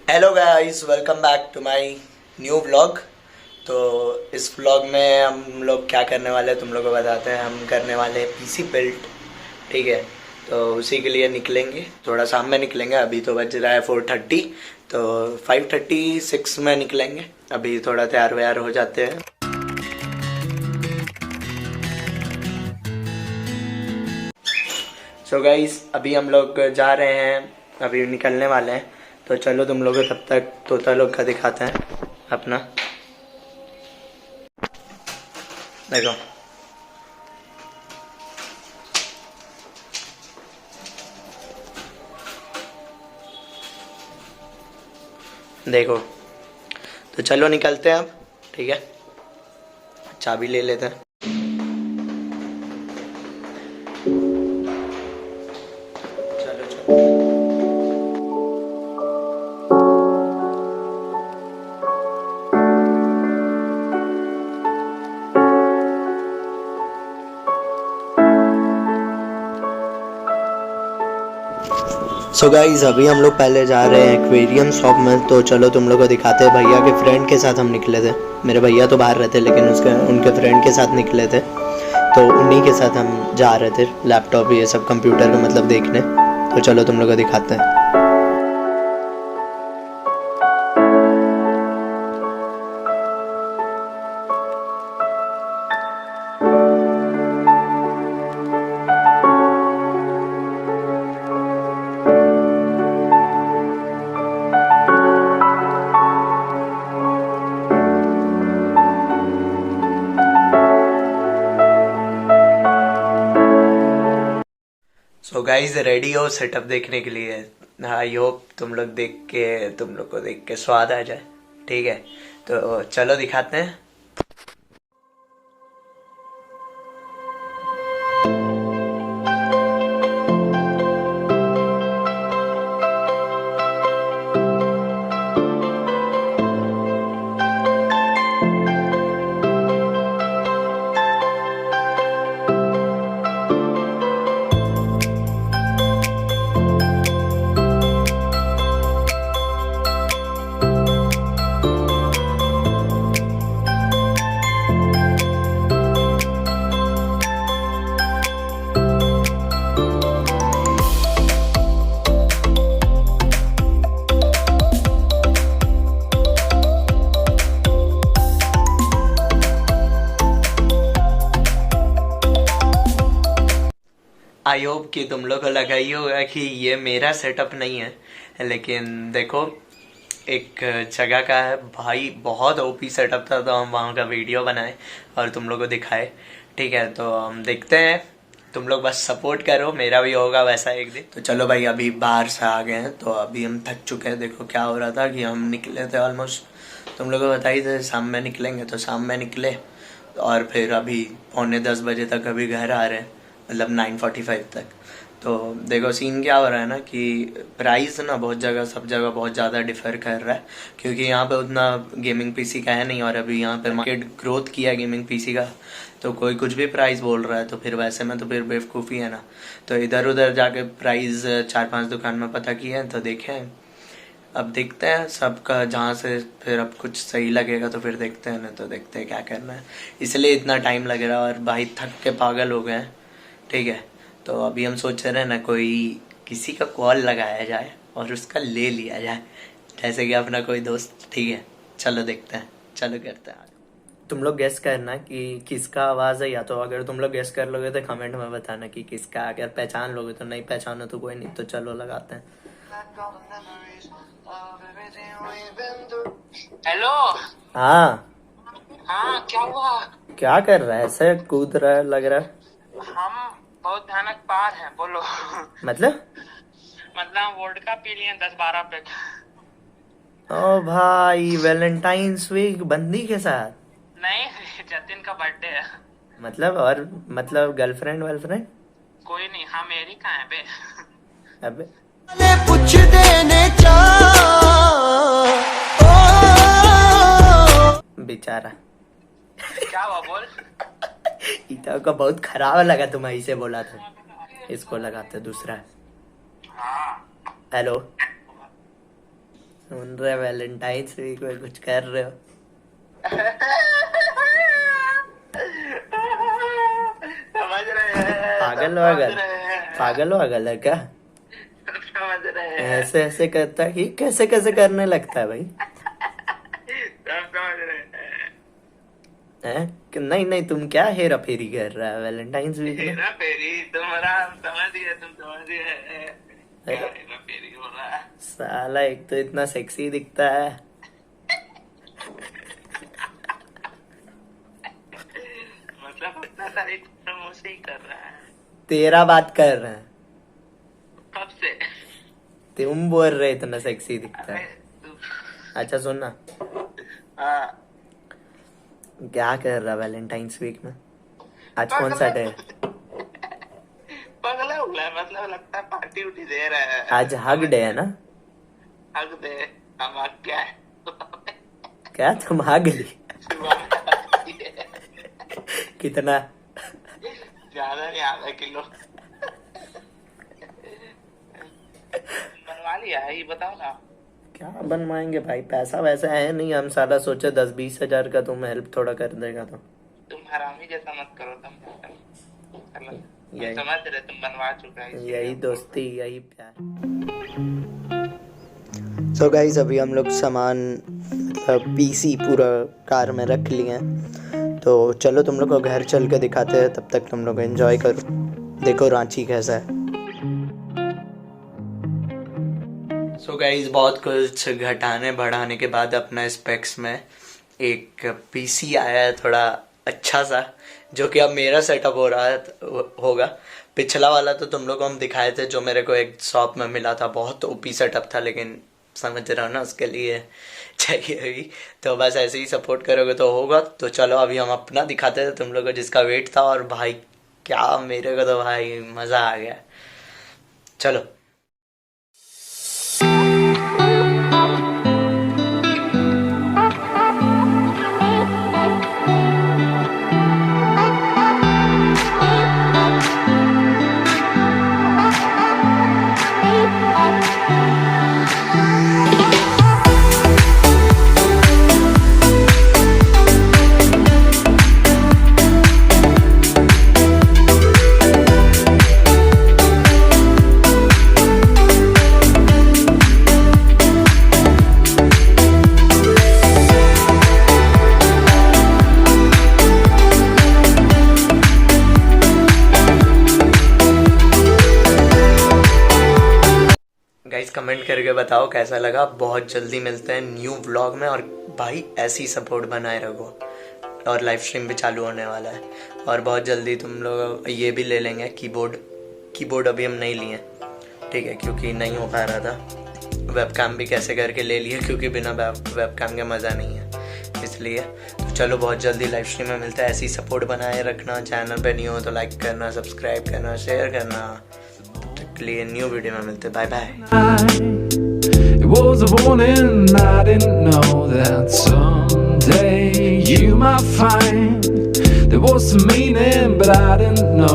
Hello guys, welcome back to my new vlog. तो इस vlog में हम लोग क्या करने वाले हैं तुम लोग को बताते हैं। हम करने वाले हैं पीसी बिल्ड, ठीक है। तो उसी के लिए निकलेंगे, थोड़ा शाम में निकलेंगे। अभी तो बज रहा है 4:30, तो 5:36 में निकलेंगे। अभी थोड़ा तैयार व्यार हो जाते हैं। सो गाइस, अभी हम लोग जा रहे हैं, अभी निकलने वाले हैं। तो चलो तुम लोग को तब तक तोता लोग का दिखाते हैं अपना। देखो, देखो। तो चलो निकलते हैं अब, ठीक है। चाबी ले लेते हैं। चलो चलो। सो गाइज, अभी हम लोग पहले जा रहे हैं एक्वेरियम शॉप में। तो चलो तुम लोग को दिखाते हैं। भैया के फ्रेंड के साथ हम निकले थे। मेरे भैया तो बाहर रहते, लेकिन उनके फ्रेंड के साथ निकले थे। तो उन्हीं के साथ हम जा रहे थे लैपटॉप ये सब कंप्यूटर का मतलब देखने। तो चलो तुम लोग को दिखाते हैं। सो गाइज, रेडी हो सेटअप देखने के लिए? आई होप तुम लोग देख के स्वाद आ जाए, ठीक है। तो चलो दिखाते हैं। आई होप कि तुम लोग को लगा ही होगा कि ये मेरा सेटअप नहीं है, लेकिन देखो, एक जगह का है भाई। बहुत ओपी सेटअप था, तो हम वहाँ का वीडियो बनाए और तुम लोग को दिखाए, ठीक है। तो हम देखते हैं, तुम लोग बस सपोर्ट करो, मेरा भी होगा वैसा एक दिन। तो चलो भाई, अभी बाहर से आ गए हैं, तो अभी हम थक चुके हैं। देखो क्या हो रहा था कि हम निकले थे ऑलमोस्ट, तुम लोग को बताई थे शाम में निकलेंगे, तो शाम में निकले। और फिर अभी 9:45 तक अभी घर आ रहे हैं, मतलब 9:45 तक। तो देखो सीन क्या हो रहा है ना कि प्राइस ना बहुत जगह, सब जगह बहुत ज़्यादा डिफर कर रहा है, क्योंकि यहाँ पे उतना गेमिंग पीसी का है नहीं। और अभी यहाँ पे मार्केट ग्रोथ किया गेमिंग पीसी का, तो कोई कुछ भी प्राइस बोल रहा है, तो फिर वैसे में तो फिर बेवकूफ़ी है ना। तो इधर उधर जाके प्राइस 4-5 दुकान में पता किया है, तो देखें। अब देखते हैं सबका, जहाँ से फिर अब कुछ सही लगेगा तो फिर देखते हैं, ना तो देखते हैं क्या करना है। इसलिए इतना टाइम लग रहा है, और भाई थक के पागल हो गए हैं, ठीक है। तो अभी हम सोच रहे हैं ना, कोई किसी का कॉल लगाया जाए और उसका ले लिया जाए, जैसे कि अपना कोई दोस्त, ठीक है। चलो देखते हैं, चलो करते हैं। तुम लोग गेस करना कि किसका आवाज़ है, या तो अगर तुम लोग गेस कर लोगे तो कमेंट में बताना कि किसका। अगर पहचान लोगे तो, नहीं पहचानो तो कोई नहीं। तो चलो लगाते हैं। हेलो। हाँ, हाँ, क्या हुआ? क्या कर रहा है? ऐसे कूद रहा है लग रहा है। हम बहुत भयानक पार हैं, बोलो। मतलब मतलब वोडका पी लिए 10-12 पैक। ओ भाई, वैलेंटाइंस वीक बंदी के साथ? नहीं, जतिन का बर्थडे है। मतलब, और मतलब गर्लफ्रेंड वर्लफ्रेंड? कोई नहीं, हाँ मेरी कहाँ है बे? अबे पूछ देने चा बेचारा। क्या हुआ, बोल। इतना का बहुत खराब लगा, तुम ऐसे बोला था। इसको लगाते दूसरा। हाँ। हेलो, सुन रहे वैलेंटाइंस वीक में कुछ कर रहे हो? समझ रहे हैं, पागल समझ वागल, रहे हैं, पागल वागल है क्या? समझ रहे हैं, ऐसे ऐसे करता है कि कैसे कैसे करने लगता है भाई? सब समझ रहे हैं। हैं? कि नहीं नहीं, तुम क्या हेरा फेरी कर रहा है वैलेंटाइंस वीक में? हेरा फेरी तुम्हारा समझ गए, तुम समझ गए। क्या अरे। हेरा फेरी हो रहा है? साला एक तो इतना सेक्सी दिखता है, मतलब अपना तारीफ मुझसे ही कर रहा है। तेरा बात कर रहे हैं। कब से? तुम बोल रहे इतना सेक्सी दिखता अरे है। तू- अच्छा सुन ना, हाँ, क्या कर रहा वैलेंटाइंस वीक में? आज कौन सा डे है? पगला हुआ है, मतलब लगता है पार्टी उठी दे रहा है। आज हग डे है ना? हक दे, हम हक क्या है? क्या तुम हग ली? सुबह में हक दिए। कितना? ज्यादा नहीं, आधा किलो बनवा लिया है, ये बताओ ना। क्या बनवाएंगे भाई, पैसा वैसा है नहीं। हम साला सोचे 10-20 हजार का तुम हेल्प थोड़ा कर देगा तो। तुम हरामी जैसा मत करो, तुम यही- समझ रहे, तुम बनवा चुका है इसलिए। यही दोस्ती, यही प्यार। सो गाइस, अभी हम लोग सामान मतलब पीसी पूरा कार में रख लिए हैं, तो चलो तुम लोग को घर चल के दिखाते हैं। तब तक तुम लोग एंजॉय करो, देखो रांची कैसा है। सो गाइस, बहुत कुछ घटाने बढ़ाने के बाद अपना स्पेक्स में एक पीसी आया है थोड़ा अच्छा सा, जो कि अब मेरा सेटअप हो रहा है होगा। पिछला वाला तो तुम लोग को हम दिखाए थे, जो मेरे को एक शॉप में मिला था, बहुत ओपी सेटअप था, लेकिन समझ रहा हो ना, उसके लिए चाहिए अभी। तो बस ऐसे ही सपोर्ट करोगे तो होगा। तो चलो अभी हम अपना दिखाते थे तुम लोग को, जिसका वेट था। और भाई क्या, मेरे को तो भाई मज़ा आ गया। चलो गाइस, कमेंट करके बताओ कैसा लगा। बहुत जल्दी मिलते हैं न्यू व्लॉग में। और भाई ऐसी सपोर्ट बनाए रखो। और लाइव स्ट्रीम भी चालू होने वाला है। और बहुत जल्दी तुम लोग ये भी ले लेंगे कीबोर्ड अभी हम नहीं लिए, ठीक है, क्योंकि नहीं हो पा रहा था। वेबकैम भी कैसे करके ले लिए, क्योंकि बिना वेबकैम के मज़ा नहीं है, इसलिए। तो चलो बहुत जल्दी लाइव स्ट्रीम में मिलता है। ऐसी सपोर्ट बनाए रखना। चैनल पे न्यू हो तो लाइक करना, सब्सक्राइब करना, शेयर करना। लिए न्यू वीडियो में मिलते, bye bye. It was a warning, I didn't know that someday you might find there was some meaning, but I didn't know.